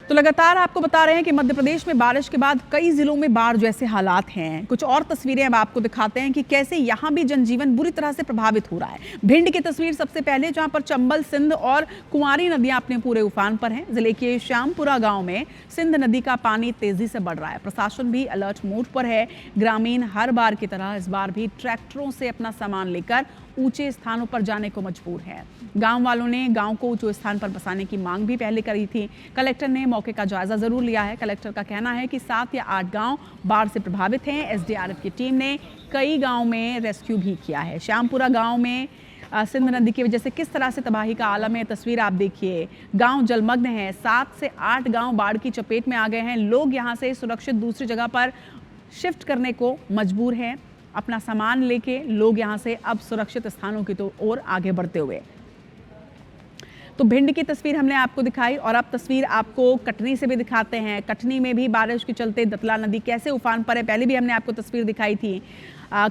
तो लगातार आपको बता रहे हैं कि मध्य प्रदेश में बारिश के बाद कई जिलों में बाढ़ जैसे हालात हैं। कुछ और तस्वीरें अब आपको दिखाते हैं कि कैसे यहां भी जनजीवन बुरी तरह से प्रभावित हो रहा है। भिंड की तस्वीर सबसे पहले, जहां पर चंबल, सिंध और कुंवारी नदियां अपने पूरे उफान पर हैं। जिले के श्यामपुरा गांव में सिंध नदी का पानी तेजी से बढ़ रहा है। प्रशासन भी अलर्ट मोड पर है। ग्रामीण हर बार की तरह इस बार भी ट्रैक्टरों से अपना सामान लेकर ऊंचे स्थानों पर जाने को मजबूर है। गांव वालों ने गांव को ऊंचे स्थान पर बसाने की मांग भी पहले करी थी। कलेक्टर ने मौके का जायजा जरूर लिया है। कलेक्टर का कहना है कि 7 या 8 गांव बाढ़ से प्रभावित हैं। एसडीआरएफ की टीम ने कई गांव में रेस्क्यू भी किया है। श्यामपुरा गांव में सिंध नदी की वजह से किस तरह से तबाही का आलम है, तस्वीर आप देखिए। गांव जलमग्न है। 7 से 8 गांव बाढ़ की चपेट में आ गए हैं। लोग यहां से सुरक्षित दूसरी जगह पर शिफ्ट करने को मजबूर हैं। अपना सामान लेके लोग यहां से अब सुरक्षित स्थानों की ओर आगे बढ़ते हुए। तो भिंड की तस्वीर हमने आपको दिखाई और अब तस्वीर आपको कटनी से भी दिखाते हैं। कटनी में भी बारिश के चलते दतला नदी कैसे उफान पर है, पहले भी हमने आपको तस्वीर दिखाई थी।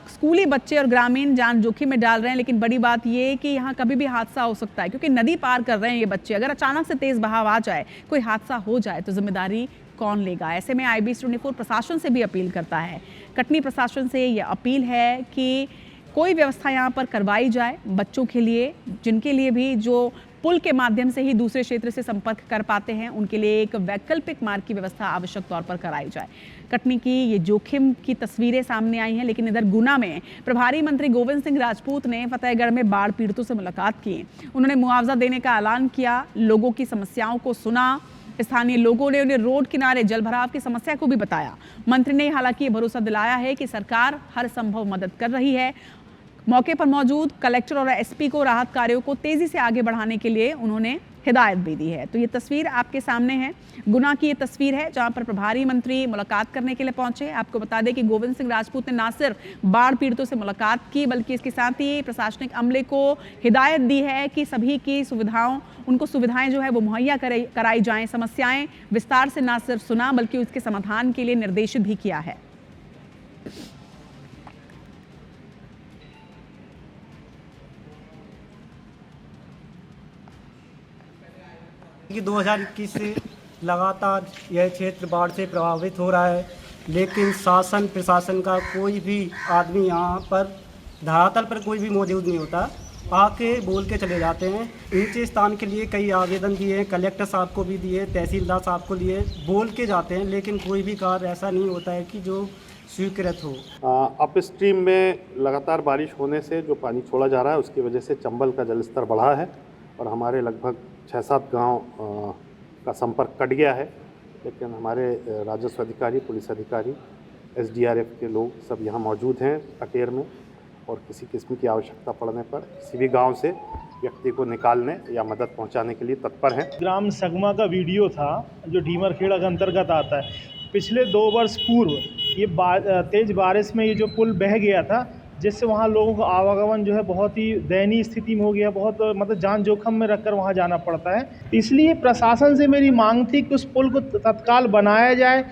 स्कूली बच्चे और ग्रामीण जान जोखिम में डाल रहे हैं, लेकिन बड़ी बात यह है कि यहाँ कभी भी हादसा हो सकता है, क्योंकि नदी पार कर रहे हैं ये बच्चे। अगर अचानक से तेज बहाव आ जाए, कोई हादसा हो जाए तो जिम्मेदारी कौन लेगा? ऐसे में IBC 24 प्रशासन से भी अपील करता है। कटनी प्रशासन से यह अपील है कि कोई व्यवस्था यहाँ पर करवाई जाए बच्चों के लिए, जिनके लिए भी जो पुल के माध्यम से ही दूसरे क्षेत्र से संपर्क कर पाते हैं, उनके लिए एक वैकल्पिक मार्ग की व्यवस्था आवश्यक तौर पर कराई जाए। कटनी की ये जोखिम की तस्वीरें सामने आई हैं, लेकिन इधर गुना में प्रभारी मंत्री गोविंद सिंह राजपूत ने फतेहगढ़ में बाढ़ पीड़ितों से मुलाकात की। उन्होंने मुआवजा देने का ऐलान किया, लोगों की समस्याओं को सुना। स्थानीय लोगों ने उन्हें रोड किनारे जलभराव की समस्या को भी बताया। मंत्री ने हालांकि ये भरोसा दिलाया है कि सरकार हर संभव मदद कर रही है। मौके पर मौजूद कलेक्टर और SP को राहत कार्यों को तेजी से आगे बढ़ाने के लिए उन्होंने हिदायत भी दी है। तो ये तस्वीर आपके सामने है, गुना की ये तस्वीर है, जहां पर प्रभारी मंत्री मुलाकात करने के लिए पहुंचे। आपको बता दें कि गोविंद सिंह राजपूत ने न सिर्फ बाढ़ पीड़ितों से मुलाकात की, बल्कि इसके साथ ही प्रशासनिक अमले को हिदायत दी है कि सभी की उनको सुविधाएं जो है वो मुहैया कराई जाएं। समस्याएं विस्तार से न सिर्फ सुना, बल्कि उसके समाधान के लिए निर्देशित भी किया है। कि 2021 से लगातार यह क्षेत्र बाढ़ से प्रभावित हो रहा है, लेकिन शासन प्रशासन का कोई भी आदमी यहाँ पर धरातल पर कोई भी मौजूद नहीं होता। आके बोल के चले जाते हैं। ऊंचे स्थान के लिए कई आवेदन दिए हैं, कलेक्टर साहब को भी दिए, तहसीलदार साहब को लिए, बोल के जाते हैं, लेकिन कोई भी कार्य ऐसा नहीं होता है कि जो स्वीकृत हो। अप स्ट्रीम में लगातार बारिश होने से जो पानी छोड़ा जा रहा है, उसकी वजह से चंबल का जलस्तर बढ़ा है और हमारे लगभग 6-7 गांव का संपर्क कट गया है। लेकिन हमारे राजस्व अधिकारी, पुलिस अधिकारी, SDRF के लोग सब यहाँ मौजूद हैं अटेर में, और किसी किस्म की आवश्यकता पड़ने पर किसी भी गांव से व्यक्ति को निकालने या मदद पहुंचाने के लिए तत्पर हैं। ग्राम सगमा का वीडियो था जो डीमरखेड़ा के अंतर्गत आता है। पिछले 2 वर्ष पूर्व ये तेज बारिश में ये जो पुल बह गया था, जिससे वहाँ लोगों का आवागमन जो है बहुत ही दयनीय स्थिति में हो गया, बहुत मतलब जान जोखिम में रखकर वहाँ जाना पड़ता है। इसलिए प्रशासन से मेरी मांग थी कि उस पुल को तत्काल बनाया जाए,